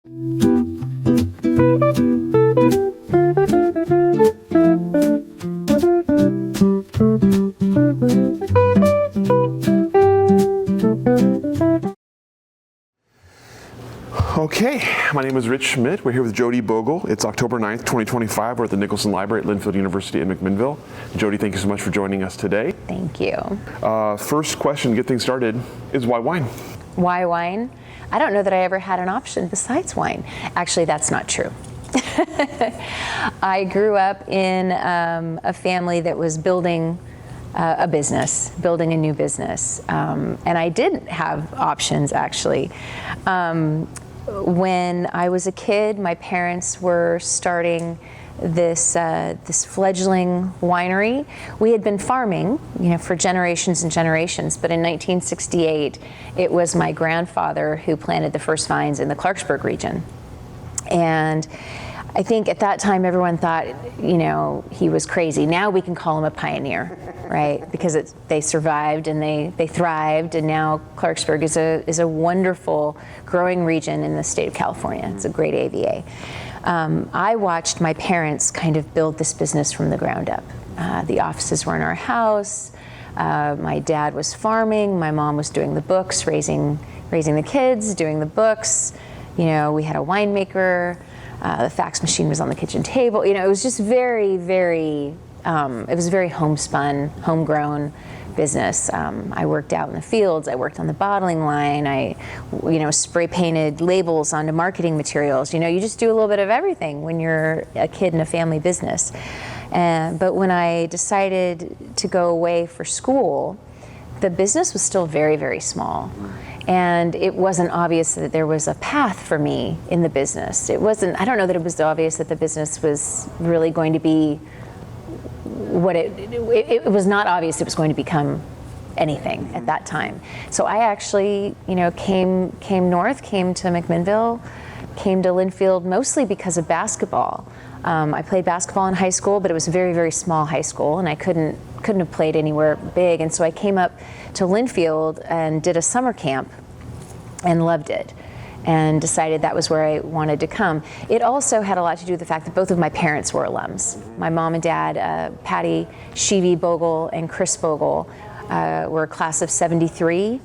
Okay, my name is Rich Schmidt. We're here with Jody Bogle. It's October 9th, 2025. We're at the Nicholson Library at Linfield University in McMinnville. Jody, thank you so much for joining us today. Thank you. First question to get things started is why wine? Why wine? I don't know that I ever had an option besides wine. Actually, that's not true. I grew up in a family that was building a business, building a new business. And I did have options, actually. When I was a kid, my parents were starting this fledgling winery. We had been farming, for generations and generations, but in 1968, it was my grandfather who planted the first vines in the Clarksburg region. And I think at that time everyone thought, he was crazy. Now we can call him a pioneer, right? Because they survived and they thrived, and now Clarksburg is a wonderful growing region in the state of California. It's a great AVA. I watched my parents kind of build this business from the ground up. The offices were in our house. My dad was farming. My mom was doing the books, raising the kids, doing the books. We had a winemaker. The fax machine was on the kitchen table. It was just very, very, it was a very homespun, homegrown business. I worked out in the fields. I worked on the bottling line. I, spray painted labels onto marketing materials. You just do a little bit of everything when you're a kid in a family business. But when I decided to go away for school, the business was still very, very small. And it wasn't obvious that there was a path for me in the business. I don't know that it was obvious that the business was really going to be what it was not obvious it was going to become anything at that time. So I actually, came north, came to McMinnville, came to Linfield mostly because of basketball. I played basketball in high school, but it was a very, very small high school, and I couldn't have played anywhere big. And so I came up to Linfield and did a summer camp and loved it, and decided that was where I wanted to come. It also had a lot to do with the fact that both of my parents were alums. My mom and dad, Patty Jody Bogle and Chris Bogle, were a class of '73,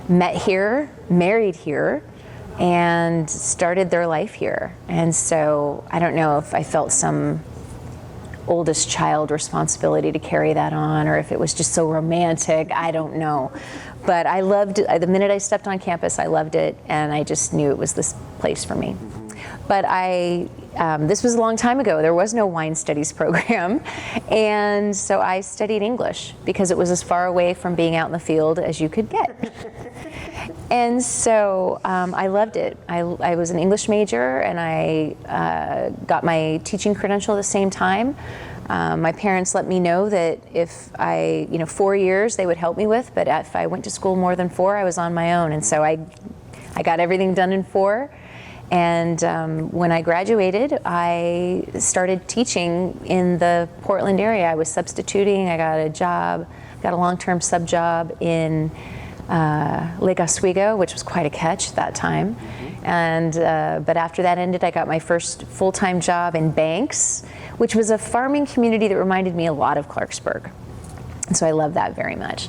met here, married here, and started their life here. And so I don't know if I felt some oldest child responsibility to carry that on, or if it was just so romantic, I don't know. But I loved it. The minute I stepped on campus, I loved it, and I just knew it was this place for me. But this was a long time ago. There was no wine studies program, and so I studied English because it was as far away from being out in the field as you could get. And so I loved it. I was an English major, and I got my teaching credential at the same time. My parents let me know that if 4 years they would help me with, but if I went to school more than 4, I was on my own. And so I got everything done in 4. And when I graduated, I started teaching in the Portland area. I was substituting. I got a long-term sub job in Lake Oswego, which was quite a catch at that time. And but after that ended, I got my first full-time job in Banks, which was a farming community that reminded me a lot of Clarksburg. And so I love that very much.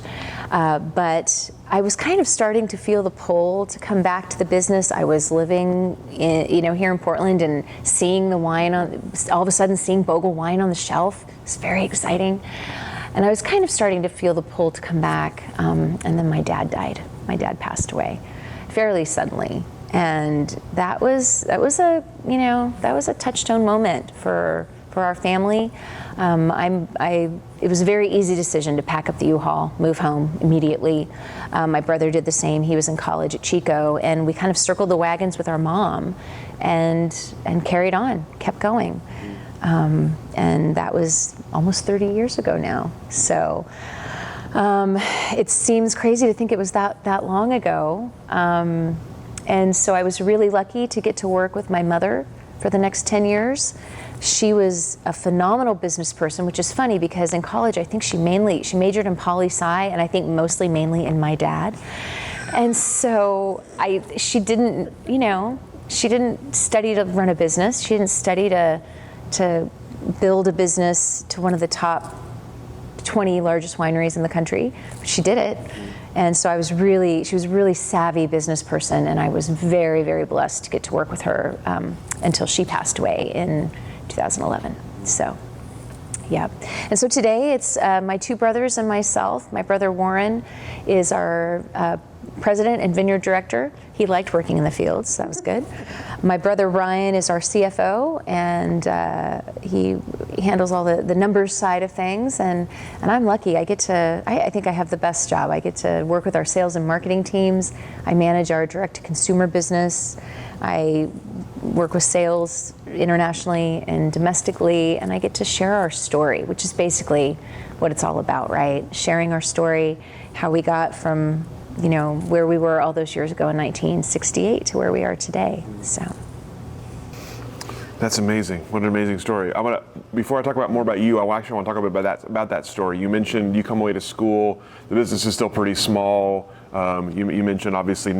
But I was kind of starting to feel the pull to come back to the business. I was living here in Portland and seeing the wine all of a sudden seeing Bogle wine on the shelf. It's very exciting. And I was kind of starting to feel the pull to come back, and then my dad died. My dad passed away fairly suddenly, and that was a touchstone moment for our family. It was a very easy decision to pack up the U-Haul, move home immediately. My brother did the same. He was in college at Chico, and we kind of circled the wagons with our mom, and carried on, kept going. And that was almost 30 years ago now. So it seems crazy to think it was that long ago. And so I was really lucky to get to work with my mother for the next 10 years. She was a phenomenal business person, which is funny because in college I think she majored in poli-sci, and I think mainly in my dad. And so she didn't, She didn't study to run a business. She didn't study to build a business to one of the top 20 largest wineries in the country. But she did it. And so she was a really savvy business person, and I was very, very blessed to get to work with her until she passed away in 2011. So, yeah. And so today it's my two brothers and myself. My brother Warren is our president and vineyard director. He liked working in the fields, so that was good. My brother Ryan is our CFO, and he handles all the numbers side of things. And I'm lucky. I think I have the best job. I get to work with our sales and marketing teams. I manage our direct-to-consumer business. I work with sales internationally and domestically, and I get to share our story, which is basically what it's all about, right? Sharing our story, how we got from where we were all those years ago in 1968 to where we are today. So that's amazing. What an amazing story. Before I talk more about you, I actually want to talk a bit about that story. You mentioned you come away to school. The business is still pretty small. You mentioned obviously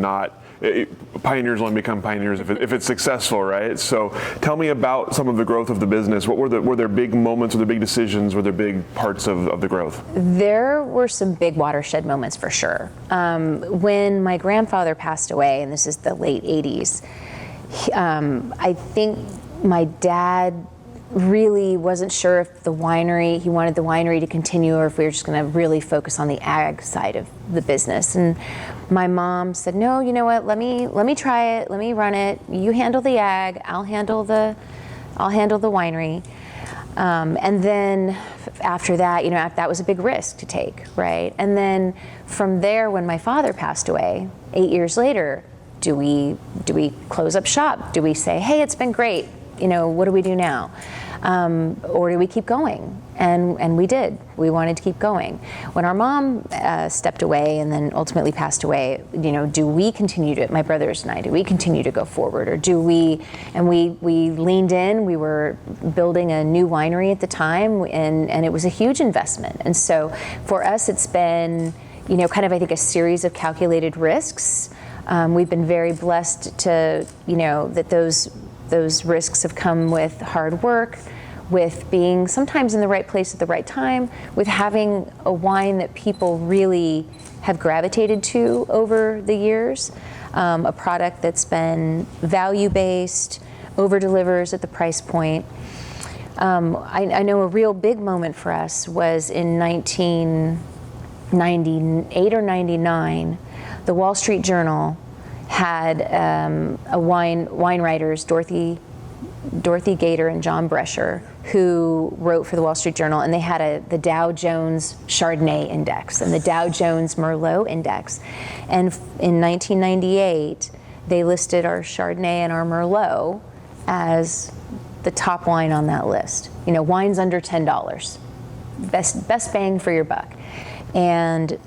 pioneers only become pioneers if it's successful, right? So tell me about some of the growth of the business. What were there big moments, were there big decisions, were there big parts of the growth? There were some big watershed moments for sure. When my grandfather passed away, and this is the late 80s, I think my dad really wasn't sure if he wanted the winery to continue or if we were just going to really focus on the ag side of the business. And my mom said, no, you know what, let me try it, let me run it. You handle the ag, I'll handle the winery. And then after that, that was a big risk to take, right? And then from there, when my father passed away, 8 years later, do we close up shop? Do we say, hey, it's been great, what do we do now? Or do we keep going? And we did. We wanted to keep going. When our mom stepped away and then ultimately passed away, do we continue to, my brothers and I, do we continue to go forward? Or do we, and we leaned in, we were building a new winery at the time, and it was a huge investment. And so for us, it's been, kind of, I think, a series of calculated risks. We've been very blessed to, that those risks have come with hard work, with being sometimes in the right place at the right time, with having a wine that people really have gravitated to over the years, a product that's been value-based, over-delivers at the price point. I know a real big moment for us was in 1998 or 99, the Wall Street Journal had wine writers, Dorothy Gator and John Brescher, who wrote for the Wall Street Journal, and they had the Dow Jones Chardonnay Index and the Dow Jones Merlot Index. And in 1998, they listed our Chardonnay and our Merlot as the top wine on that list. Wines under $10, best bang for your buck. And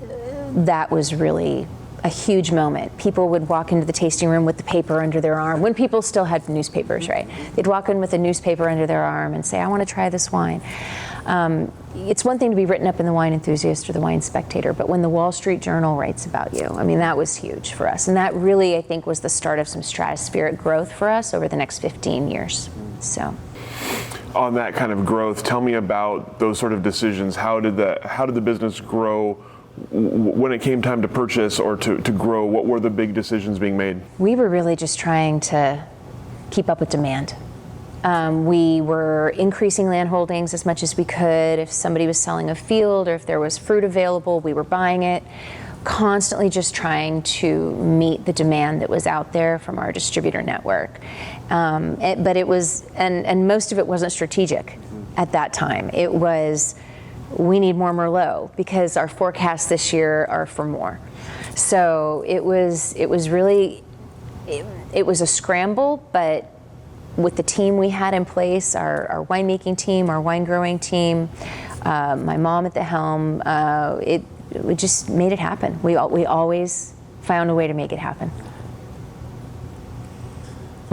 that was really a huge moment. People would walk into the tasting room with the paper under their arm, when people still had newspapers, right? They'd walk in with a newspaper under their arm and say, I want to try this wine. It's one thing to be written up in the Wine Enthusiast or the Wine Spectator, but when the Wall Street Journal writes about you, that was huge for us. And that really, I think, was the start of some stratospheric growth for us over the next 15 years. So, on that kind of growth, tell me about those sort of decisions. How did the business grow? When it came time to purchase or to grow, what were the big decisions being made? We were really just trying to keep up with demand. We were increasing land holdings as much as we could. If somebody was selling a field or if there was fruit available, we were buying it. Constantly just trying to meet the demand that was out there from our distributor network. But it was, and most of it wasn't strategic at that time. It was, we need more Merlot because our forecasts this year are for more. So it was really, it was a scramble, but with the team we had in place, our winemaking team, our wine growing team, my mom at the helm, we just made it happen. We always found a way to make it happen.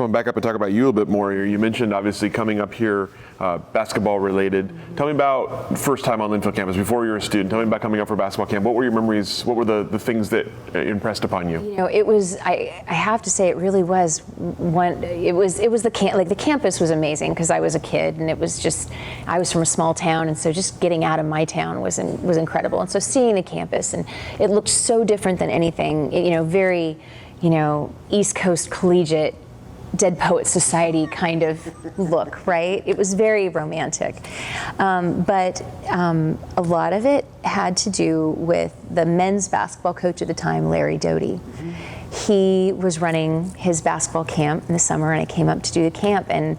I want to back up and talk about you a little bit more here. You mentioned obviously coming up here, basketball related. Tell me about first time on Linfield campus, before you were a student. Tell me about coming up for basketball camp. What were your memories? What were the things that impressed upon you? You know, it was, I have to say, it really was one, it was the camp, like the campus was amazing because I was a kid and it was just, I was from a small town, and so just getting out of my town was incredible. And so seeing the campus, and it looked so different than anything, you know, very, you know, East Coast collegiate, Dead Poet Society kind of look, right? It was very romantic. But a lot of it had to do with the men's basketball coach at the time, Larry Doty. He was running his basketball camp in the summer, and I came up to do the camp, and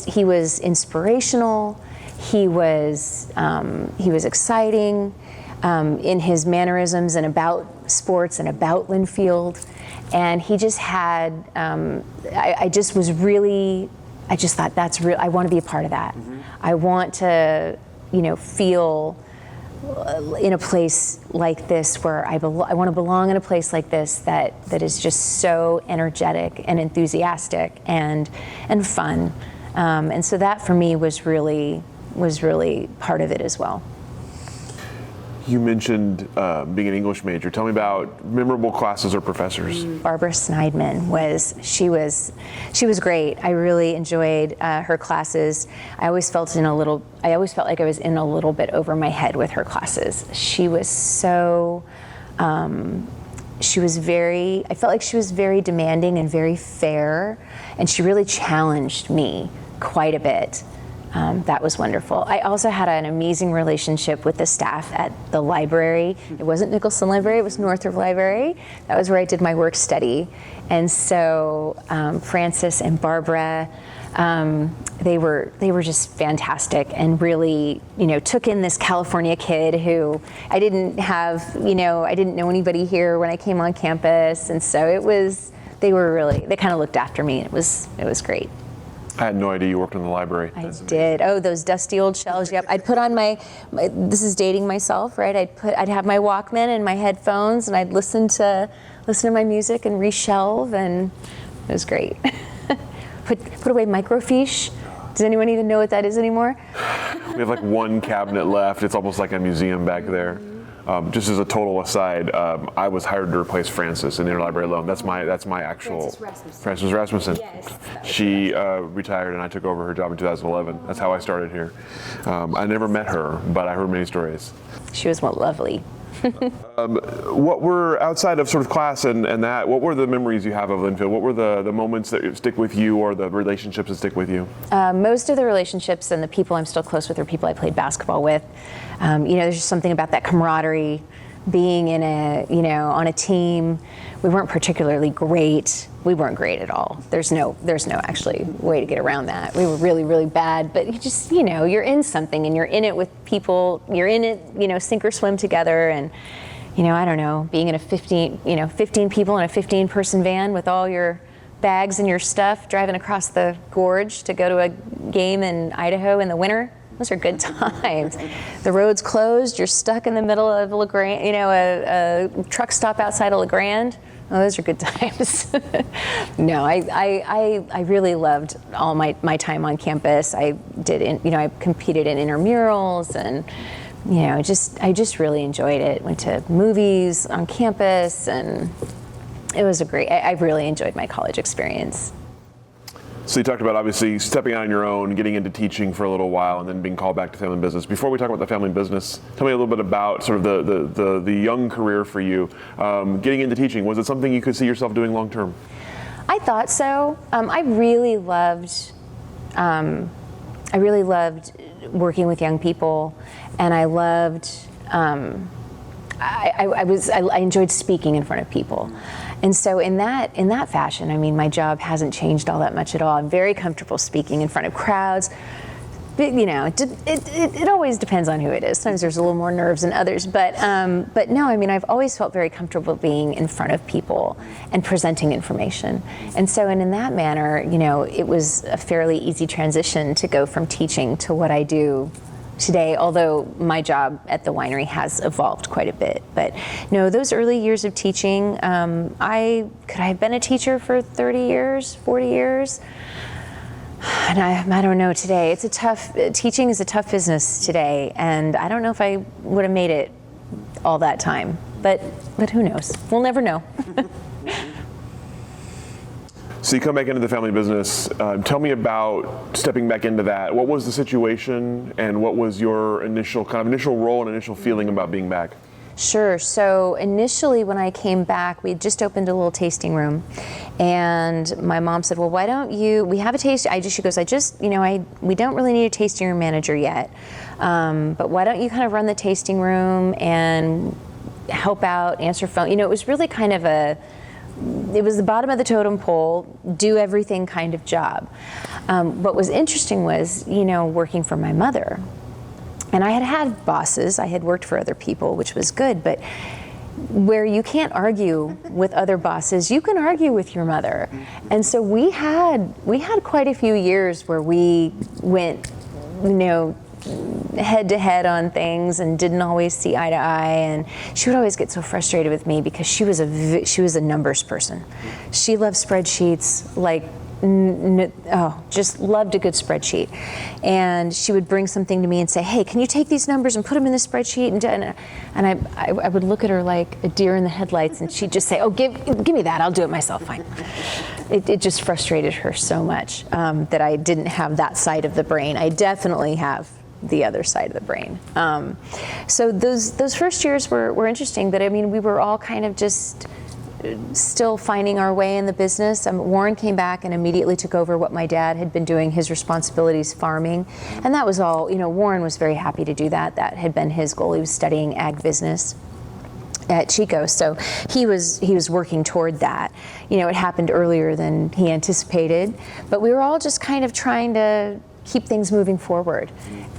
he was inspirational. He was exciting in his mannerisms and about sports and about Linfield. And he just had, I just thought that's real. I want to be a part of that. I want to, you know, feel in a place like this where I want to belong in a place like this that is just so energetic and enthusiastic and fun. And so that for me was really part of it as well. You mentioned being an English major. Tell me about memorable classes or professors. Barbara Sneidman she was great. I really enjoyed her classes. I always felt like I was in a little bit over my head with her classes. She was so, I felt like she was very demanding and very fair, and she really challenged me quite a bit. That was wonderful. I also had an amazing relationship with the staff at the library. It wasn't Nicholson Library, it was Northrop Library. That was where I did my work study. And so Frances and Barbara, they were just fantastic and really, you know, took in this California kid who I didn't know anybody here when I came on campus. And so they kind of looked after me. It was great. I had no idea you worked in the library. I did. Oh, those dusty old shelves. Yep. I'd put on this is dating myself, right? I'd have my Walkman and my headphones, and I'd listen to my music and reshelve, and it was great. Put away microfiche. Does anyone even know what that is anymore? We have like one cabinet left. It's almost like a museum back there. Just as a total aside, I was hired to replace Frances in the interlibrary loan. That's my actual Frances Rasmussen. Yes. She retired, and I took over her job in 2011. That's how I started here. I never met her, but I heard many stories. She was lovely. What were, outside of sort of class and that, what were the memories you have of Linfield? What were the moments that stick with you, or the relationships that stick with you? Most of the relationships and the people I'm still close with are people I played basketball with. There's just something about that camaraderie, being on a team. We weren't particularly great. We weren't great at all. There's no actually way to get around that. We were really, really bad, but you just, you're in something and you're in it with people. You're in it, sink or swim together. And, I don't know, being in 15 people in a 15-person van with all your bags and your stuff, driving across the gorge to go to a game in Idaho in the winter. Those are good times. The road's closed. You're stuck in the middle of LeGrand, a truck stop outside of LeGrand. Oh, those are good times. No, I really loved all my time on campus. I competed in intramurals, and I just really enjoyed it. Went to movies on campus, and it was I really enjoyed my college experience. So you talked about obviously stepping out on your own, getting into teaching for a little while, and then being called back to family business. Before we talk about the family business, tell me a little bit about sort of the young career for you. Getting into teaching, was it something you could see yourself doing long term? I thought so. I really loved working with young people, and I loved. I enjoyed speaking in front of people. And so in that fashion, I mean, my job hasn't changed all that much at all. I'm very comfortable speaking in front of crowds. But, it always depends on who it is. Sometimes there's a little more nerves than others. But no, I mean, I've always felt very comfortable being in front of people and presenting information. And so in that manner, it was a fairly easy transition to go from teaching to what I do today, although my job at the winery has evolved quite a bit. But no, those early years of teaching, could I have been a teacher for 30 years, 40 years? And I don't know today. Teaching is a tough business today, and I don't know if I would have made it all that time. But who knows? We'll never know. So you come back into the family business. Tell me about stepping back into that. What was the situation, and what was your initial role and initial feeling about being back? Sure. So initially when I came back, we had just opened a little tasting room, and my mom said, well, why don't we have a taste, she goes, we don't really need a tasting room manager yet, but why don't you kind of run the tasting room and help out, answer phone. It was really kind of it was the bottom of the totem pole, do everything kind of job. What was interesting was, working for my mother. And I had bosses, I had worked for other people, which was good, but where you can't argue with other bosses, you can argue with your mother. And so we had quite a few years where we went, head to head on things and didn't always see eye to eye, and she would always get so frustrated with me because she was a numbers person. She loved spreadsheets, just loved a good spreadsheet. And she would bring something to me and say, hey, can you take these numbers and put them in the spreadsheet? And I would look at her like a deer in the headlights, and she'd just say, oh, give me that, I'll do it myself, fine. It just frustrated her so much that I didn't have that side of the brain. I definitely have the other side of the brain. So those first years were interesting, but we were all kind of just still finding our way in the business. Warren came back and immediately took over what my dad had been doing, his responsibilities farming, and that was all. Warren was very happy to do that. That had been his goal. He was studying ag business at Chico, so he was working toward that. It happened earlier than he anticipated, but we were all just kind of trying to keep things moving forward.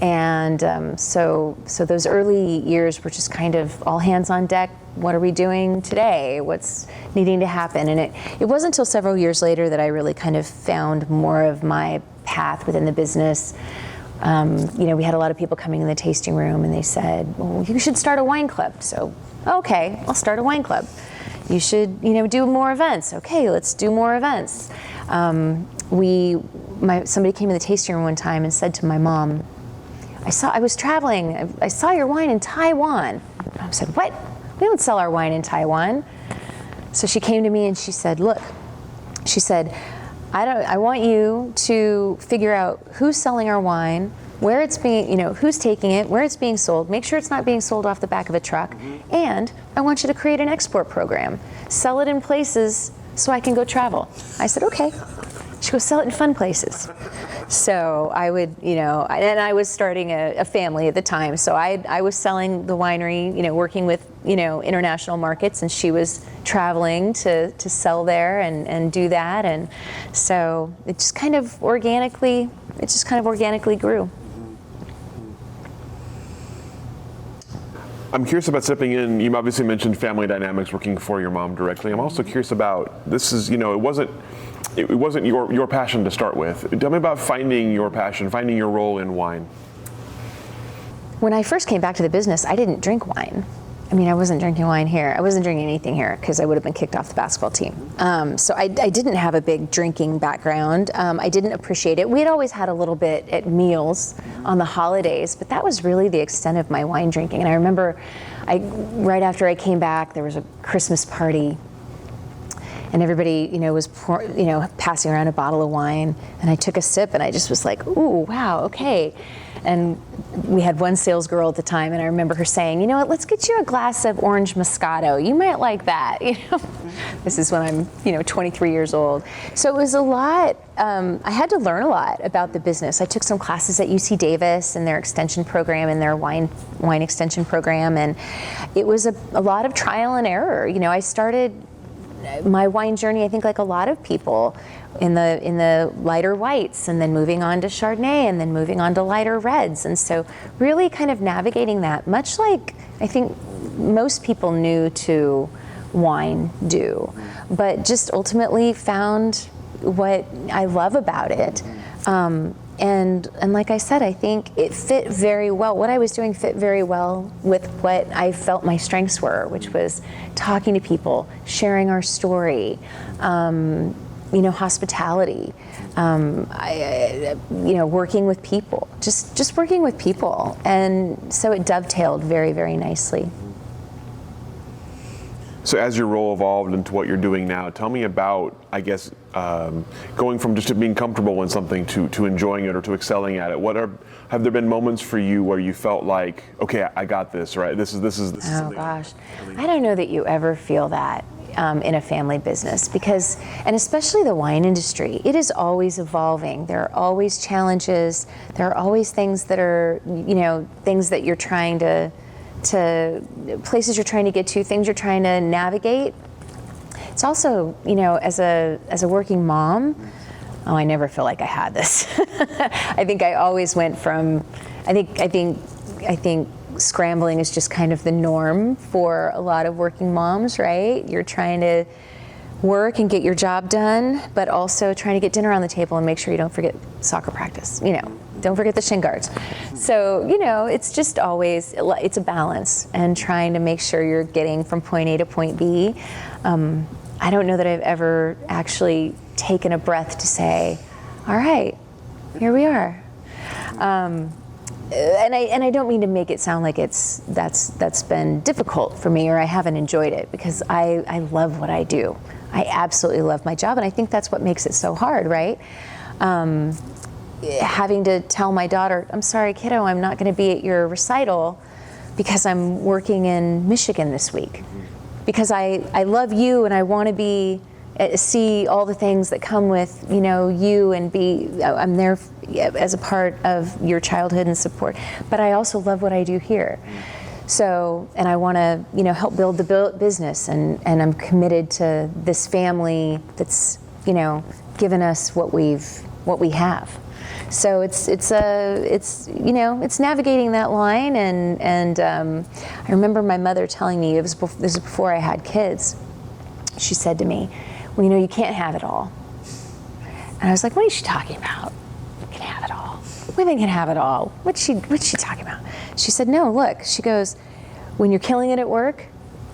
And so those early years were just kind of all hands on deck. What are we doing today? What's needing to happen? And it wasn't until several years later that I really kind of found more of my path within the business. We had a lot of people coming in the tasting room, and they said, well, you should start a wine club. So, okay, I'll start a wine club. You should, do more events. Okay, let's do more events. Somebody came in the tasting room one time and said to my mom, I was traveling, I saw your wine in Taiwan. I said, what? We don't sell our wine in Taiwan. So she came to me and she said, look, I want you to figure out who's selling our wine, where it's being, who's taking it, where it's being sold, make sure it's not being sold off the back of a truck, and I want you to create an export program. Sell it in places so I can go travel. I said, okay. She goes, sell it in fun places. So I would, and I was starting a family at the time, so I was selling the winery, working with, international markets, and she was traveling to sell there and do that, and so it just kind of organically grew. I'm curious about stepping in. You obviously mentioned family dynamics, working for your mom directly. I'm also curious about, this is, it wasn't your passion to start with. Tell me about finding your passion, finding your role in wine. When I first came back to the business, I didn't drink wine. I wasn't drinking wine here. I wasn't drinking anything here because I would have been kicked off the basketball team. So I didn't have a big drinking background. I didn't appreciate it. We had always had a little bit at meals on the holidays, but that was really the extent of my wine drinking. And I remember right after I came back, there was a Christmas party, and everybody, was passing around a bottle of wine, and I took a sip, and I just was like, ooh, wow, okay. And we had one sales girl at the time, and I remember her saying, let's get you a glass of orange Moscato. You might like that. This is when I'm, 23 years old. So it was a lot. I had to learn a lot about the business. I took some classes at UC Davis and their extension program and their wine extension program, and it was a lot of trial and error. I started my wine journey, I think, like a lot of people, in the lighter whites, and then moving on to Chardonnay, and then moving on to lighter reds. And so really kind of navigating that, much like I think most people new to wine do, but just ultimately found what I love about it. and like I said, I think it fit very well. What I was doing fit very well with what I felt my strengths were, which was talking to people, sharing our story, hospitality, working with people, just working with people. And so it dovetailed very, very nicely. So as your role evolved into what you're doing now, tell me about, I guess, going from just being comfortable in something to enjoying it or to excelling at it. Have there been moments for you where you felt like, okay, I got this, right? This is. Oh gosh, I don't know that you ever feel that in a family business, because, and especially the wine industry, it is always evolving. There are always challenges. There are always things that are, things that you're trying to places you're trying to get to, things you're trying to navigate. It's also, as a working mom, I never feel like I had this. I think I always went from, I think scrambling is just kind of the norm for a lot of working moms, right? You're trying to work and get your job done, but also trying to get dinner on the table and make sure you don't forget soccer practice, don't forget the shin guards. So, it's just always, it's a balance and trying to make sure you're getting from point A to point B. I don't know that I've ever actually taken a breath to say, all right, here we are. And I don't mean to make it sound like that's been difficult for me or I haven't enjoyed it, because I love what I do. I absolutely love my job, and I think that's what makes it so hard, right? Having to tell my daughter, I'm sorry, kiddo, I'm not going to be at your recital because I'm working in Michigan this week. Because I love you and I want to see all the things that come with, you, and I'm there as a part of your childhood and support. But I also love what I do here. So, and I want to, help build the business, and I'm committed to this family that's, given us what we have. So it's navigating that line, and I remember my mother telling me, this is before I had kids. She said to me, well, you can't have it all. And I was like, what is she talking about? You can have it all. Women can have it all. What's she talking about? She said, no, look. She goes, when you're killing it at work,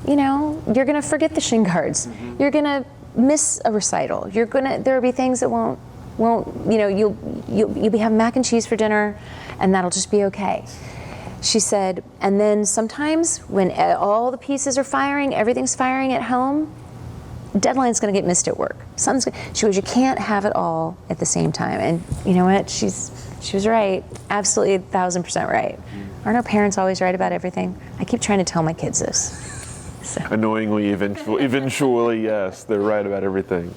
you're gonna forget the shin guards. Mm-hmm. You're gonna miss a recital. There'll be things that won't you'll be having mac and cheese for dinner, and that'll just be okay. She said, and then sometimes when all the pieces are firing, everything's firing at home, deadline's going to get missed at work. She goes, you can't have it all at the same time. And you know what? She was right. Absolutely 1,000% right. Aren't our parents always right about everything? I keep trying to tell my kids this. So. Annoyingly, eventually, yes, they're right about everything.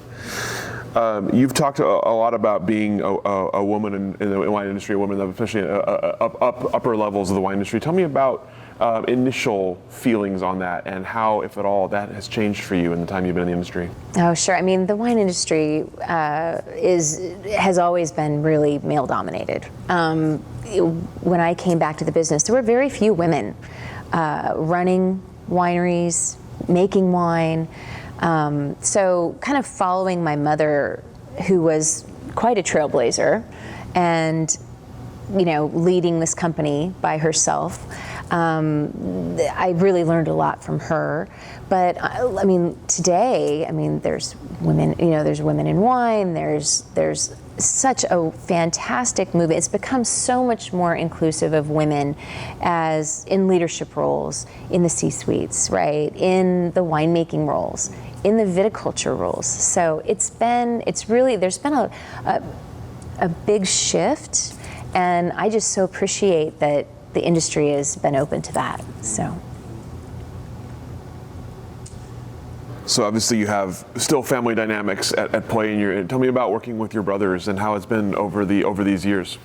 You've talked a lot about being a woman in the wine industry, a woman especially upper levels of the wine industry. Tell me about initial feelings on that, and how, if at all, that has changed for you in the time you've been in the industry. Oh, sure. I mean, the wine industry has always been really male-dominated. When I came back to the business, there were very few women running wineries, making wine. So kind of following my mother, who was quite a trailblazer, and leading this company by herself, I really learned a lot from her. But I mean, today, there's women, there's women in wine, there's such a fantastic movement. It's become so much more inclusive of women as in leadership roles, in the C-suites, right? In the winemaking roles, in the viticulture roles. So there's been a big shift, and I just so appreciate that the industry has been open to that. So obviously you have still family dynamics at play tell me about working with your brothers and how it's been over these years.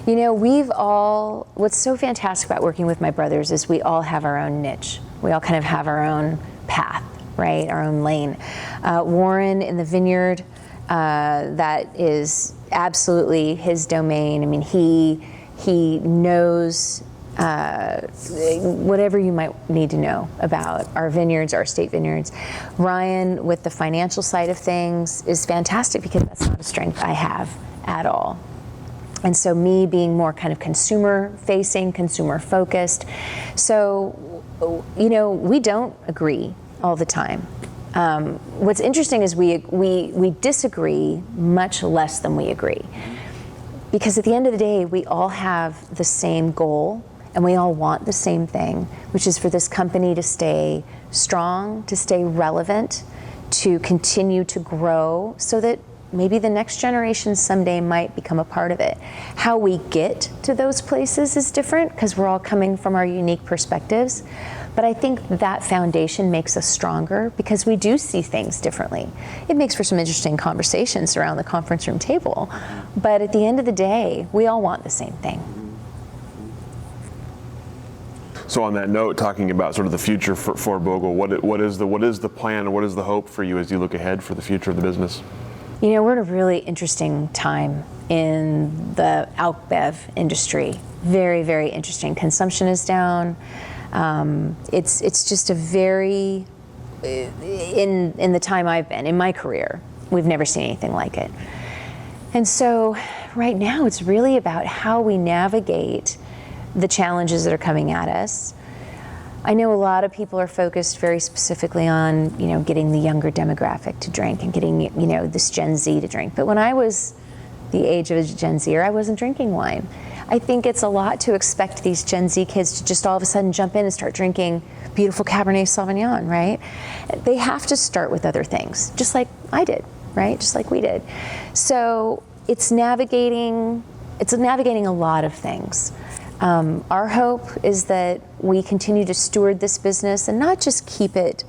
What's so fantastic about working with my brothers is we all have our own niche. We all kind of have our own path, right? Our own lane. Warren in the vineyard, that is absolutely his domain. I mean, he knows whatever you might need to know about our vineyards, our state vineyards. Ryan, with the financial side of things, is fantastic because that's not a strength I have at all. And so me being more kind of consumer facing, consumer focused. So, we don't agree all the time. What's interesting is we disagree much less than we agree. Because at the end of the day, we all have the same goal and we all want the same thing, which is for this company to stay strong, to stay relevant, to continue to grow so that maybe the next generation someday might become a part of it. How we get to those places is different because we're all coming from our unique perspectives. But I think that foundation makes us stronger because we do see things differently. It makes for some interesting conversations around the conference room table. But at the end of the day, we all want the same thing. So on that note, talking about sort of the future for Bogle, what is the plan, what is the hope for you as you look ahead for the future of the business? We're in a really interesting time in the alc-bev industry. Very, very interesting. Consumption is down. It's just a very, in the time I've been, in my career, we've never seen anything like it. And so right now it's really about how we navigate the challenges that are coming at us. I know a lot of people are focused very specifically on, getting the younger demographic to drink and getting, this Gen Z to drink. But when I was the age of a Gen Zer, I wasn't drinking wine. I think it's a lot to expect these Gen Z kids to just all of a sudden jump in and start drinking beautiful Cabernet Sauvignon, right? They have to start with other things, just like I did, right? Just like we did. So it's navigating a lot of things. Our hope is that we continue to steward this business and not just keep it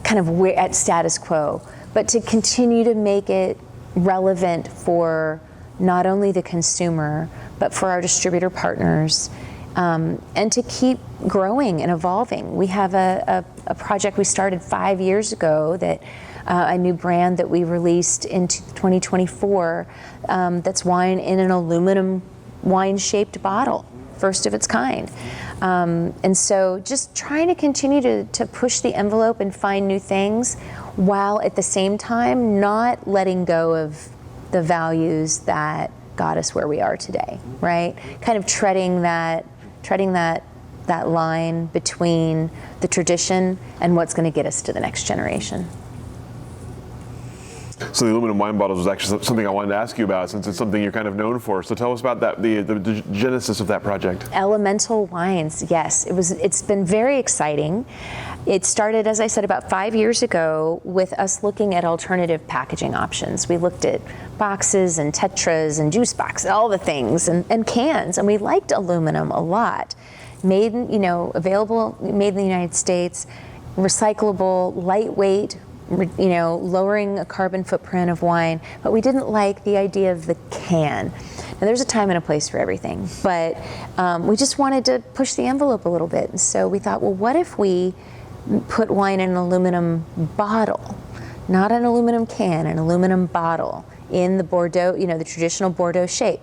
kind of at status quo, but to continue to make it relevant for not only the consumer, but for our distributor partners, and to keep growing and evolving. We have a project we started 5 years ago, that a new brand that we released in 2024, that's wine in an aluminum wine-shaped bottle, first of its kind. And so just trying to continue to push the envelope and find new things, while at the same time not letting go of the values that got us where we are today, right? Kind of treading that line between the tradition and what's going to get us to the next generation. So the aluminum wine bottles was actually something I wanted to ask you about, since it's something you're kind of known for. So tell us about that, the genesis of that project. Elemental wines, yes. It's been very exciting. It started, as I said, about 5 years ago with us looking at alternative packaging options. We looked at boxes and tetras and juice boxes, all the things, and cans, and we liked aluminum a lot. Available, made in the United States, recyclable, lightweight, lowering a carbon footprint of wine, but we didn't like the idea of the can. Now, there's a time and a place for everything, but we just wanted to push the envelope a little bit. And so we thought, well, what if we put wine in an aluminum bottle, not an aluminum can, an aluminum bottle in the Bordeaux, the traditional Bordeaux shape,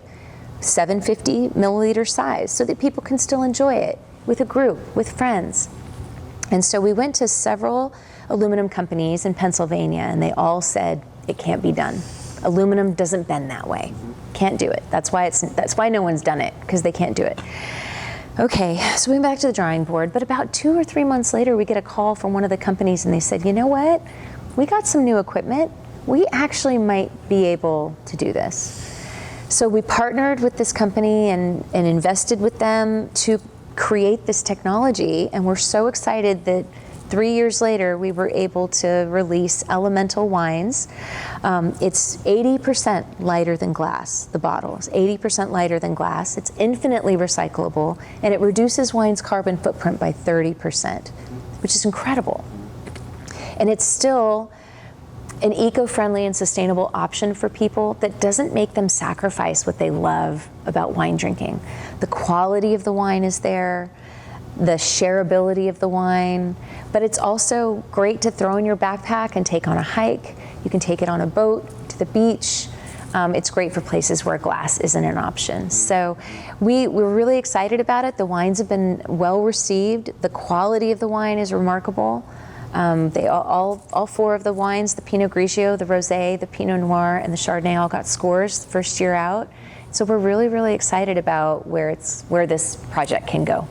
750 milliliter size, so that people can still enjoy it with a group, with friends. And so we went to several aluminum companies in Pennsylvania, and they all said it can't be done. Aluminum doesn't bend that way. Can't do it. That's why no one's done it, because they can't do it. Okay, so we went back to the drawing board, but about 2 or 3 months later, we get a call from one of the companies, and they said, you know what? We got some new equipment. We actually might be able to do this. So we partnered with this company and invested with them to create this technology, and we're so excited that 3 years later, we were able to release Elemental wines. It's 80% lighter than glass, the bottle is 80% lighter than glass. It's infinitely recyclable, and it reduces wine's carbon footprint by 30%, which is incredible. And it's still an eco-friendly and sustainable option for people that doesn't make them sacrifice what they love about wine drinking. The quality of the wine is there, the shareability of the wine, but it's also great to throw in your backpack and take on a hike. You can take it on a boat to the beach. It's great for places where glass isn't an option. So we're really excited about it. The wines have been well received. The quality of the wine is remarkable. All 4 of the wines, the Pinot Grigio, the Rosé, the Pinot Noir, and the Chardonnay, all got scores the first year out. So we're really, really excited about where this project can go.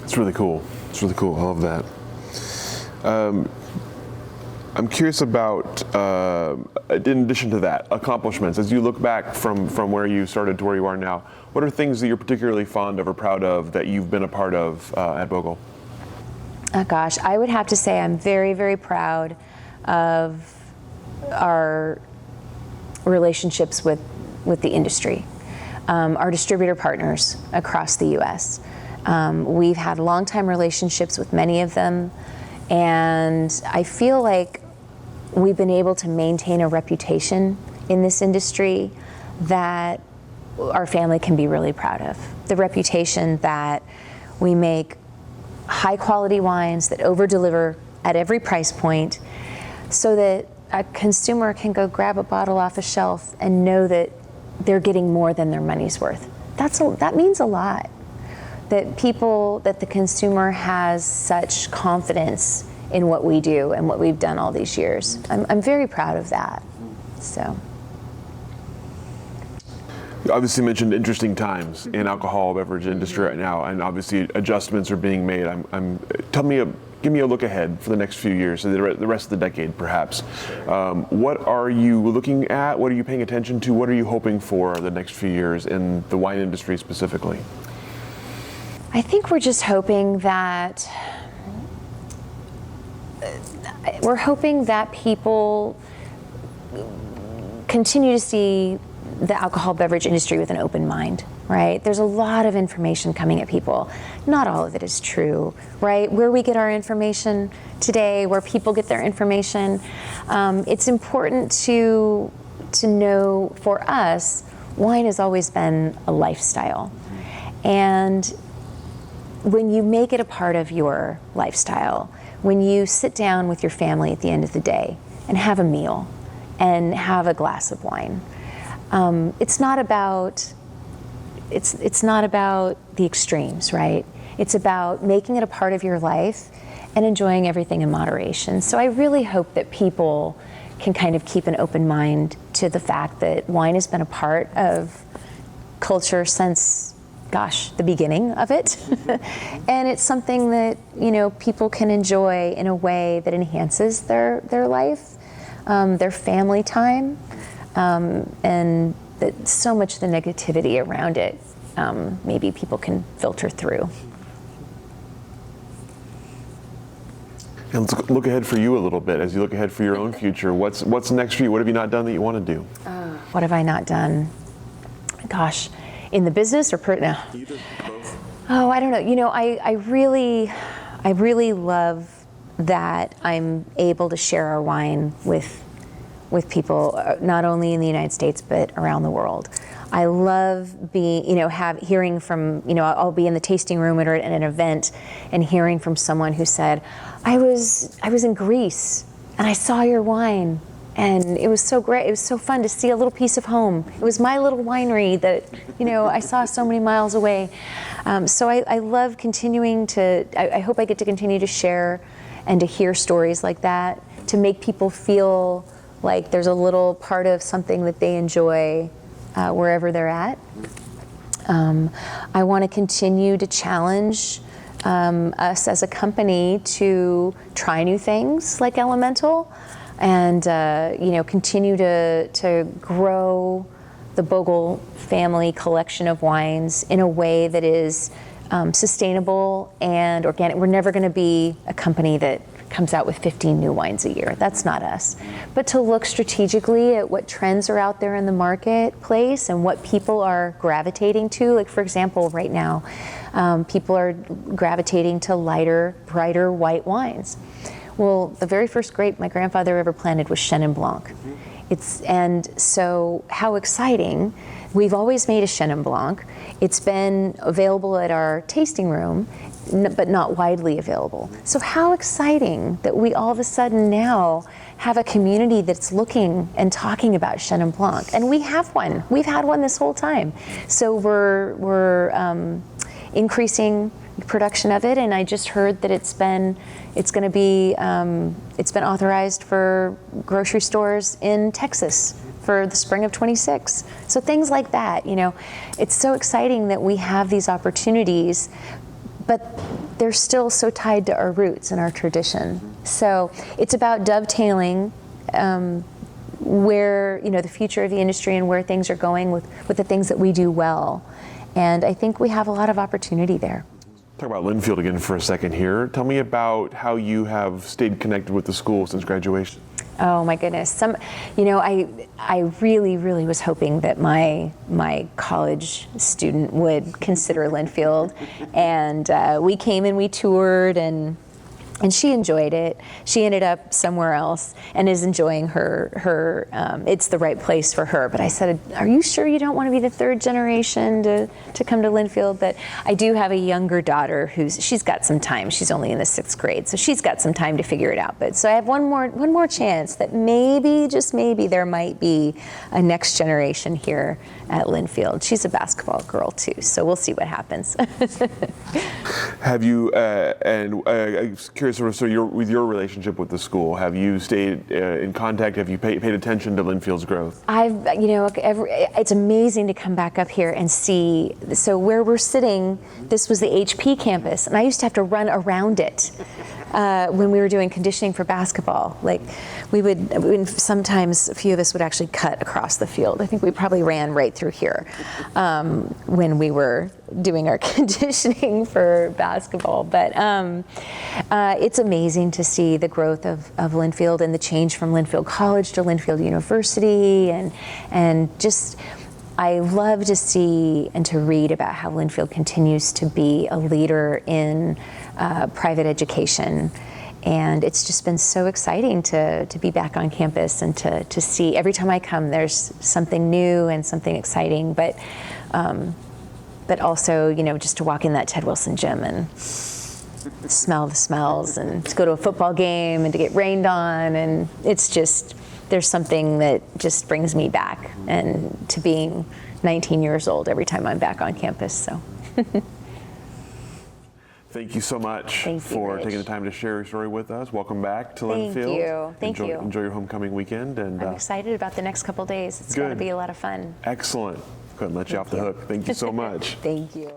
It's really cool. It's really cool. I love that. I'm curious about, in addition to that, accomplishments. As you look back from where you started to where you are now, what are things that you're particularly fond of or proud of that you've been a part of at Bogle? Oh gosh, I would have to say I'm very, very proud of our relationships with the industry, our distributor partners across the U.S. We've had long-time relationships with many of them, and I feel like we've been able to maintain a reputation in this industry that our family can be really proud of. The reputation that we make high-quality wines that over-deliver at every price point so that a consumer can go grab a bottle off a shelf and know that they're getting more than their money's worth. That means a lot. That the consumer has such confidence in what we do and what we've done all these years. I'm very proud of that. So. You obviously mentioned interesting times in alcohol beverage industry right now, and obviously adjustments are being made. Give me a look ahead for the next few years, so the rest of the decade, perhaps. What are you looking at? What are you paying attention to? What are you hoping for the next few years in the wine industry specifically? I think we're just hoping that people continue to see the alcohol beverage industry with an open mind, right? There's a lot of information coming at people. Not all of it is true, right? Where we get our information today, where people get their information, it's important to know, for us, wine has always been a lifestyle. And when you make it a part of your lifestyle, when you sit down with your family at the end of the day and have a meal and have a glass of wine, it's not about the extremes, right? It's about making it a part of your life and enjoying everything in moderation. So I really hope that people can kind of keep an open mind to the fact that wine has been a part of culture since, gosh, the beginning of it. And it's something that, people can enjoy in a way that enhances their life, their family time, and that so much of the negativity around it, maybe people can filter through. And let's look ahead for you a little bit. As you look ahead for your own future, what's next for you? What have you not done that you want to do? What have I not done? Gosh, in the business or no? Either, both. Oh, I don't know. I really love that I'm able to share our wine with people, not only in the United States but around the world. I love being, hearing from, I'll be in the tasting room at an event and hearing from someone who said, I was in Greece and I saw your wine and it was so great. It was so fun to see a little piece of home. It was my little winery that, I saw so many miles away. So I love continuing to, I hope I get to continue to share and to hear stories like that, to make people feel like there's a little part of something that they enjoy wherever they're at. I want to continue to challenge us as a company to try new things like Elemental, and continue to grow the Bogle family collection of wines in a way that is sustainable and organic. We're never going to be a company that comes out with 15 new wines a year. That's not us. But to look strategically at what trends are out there in the marketplace and what people are gravitating to. Like, for example, right now, people are gravitating to lighter, brighter white wines. Well, the very first grape my grandfather ever planted was Chenin Blanc. And so how exciting. We've always made a Chenin Blanc. It's been available at our tasting room, but not widely available. So how exciting that we all of a sudden now have a community that's looking and talking about Chenin Blanc. And we have one. We've had one this whole time. So we're increasing production of it, and I just heard that it's been authorized for grocery stores in Texas for the spring of 26. So things like that, it's so exciting that we have these opportunities, but they're still so tied to our roots and our tradition. So it's about dovetailing where, the future of the industry and where things are going with the things that we do well. And I think we have a lot of opportunity there. Talk about Linfield again for a second here. Tell me about how you have stayed connected with the school since graduation. Oh my goodness. I really, really was hoping that my college student would consider Linfield. And we came and we toured, and she enjoyed it. She ended up somewhere else and is enjoying her it's the right place for her. But I said, are you sure you don't want to be the third generation to come to Linfield? But I do have a younger daughter she's got some time. She's only in the 6th grade, so she's got some time to figure it out. But so I have one more chance that maybe, just maybe, there might be a next generation here at Linfield. She's a basketball girl too, so we'll see what happens. Have you, I'm curious, so with your relationship with the school, have you stayed in contact? Have you paid attention to Linfield's growth? It's amazing to come back up here and see. So where we're sitting, this was the HP campus, and I used to have to run around it when we were doing conditioning for basketball. Like sometimes a few of us would actually cut across the field. I think we probably ran right through here when we were doing our conditioning for basketball. But it's amazing to see the growth of Linfield and the change from Linfield College to Linfield University, and just I love to see and to read about how Linfield continues to be a leader in private education. And it's just been so exciting to be back on campus and to see every time I come there's something new and something exciting, but also, just to walk in that Ted Wilson gym and smell the smells, and to go to a football game and to get rained on, and it's just, there's something that just brings me back and to being 19 years old every time I'm back on campus. So. Thank you so much for taking the time to share your story with us. Welcome back to Linfield. Thank you. Enjoy your homecoming weekend. And I'm excited about the next couple days. It's going to be a lot of fun. Excellent. Couldn't let you off the hook. Thank you so much. Thank you.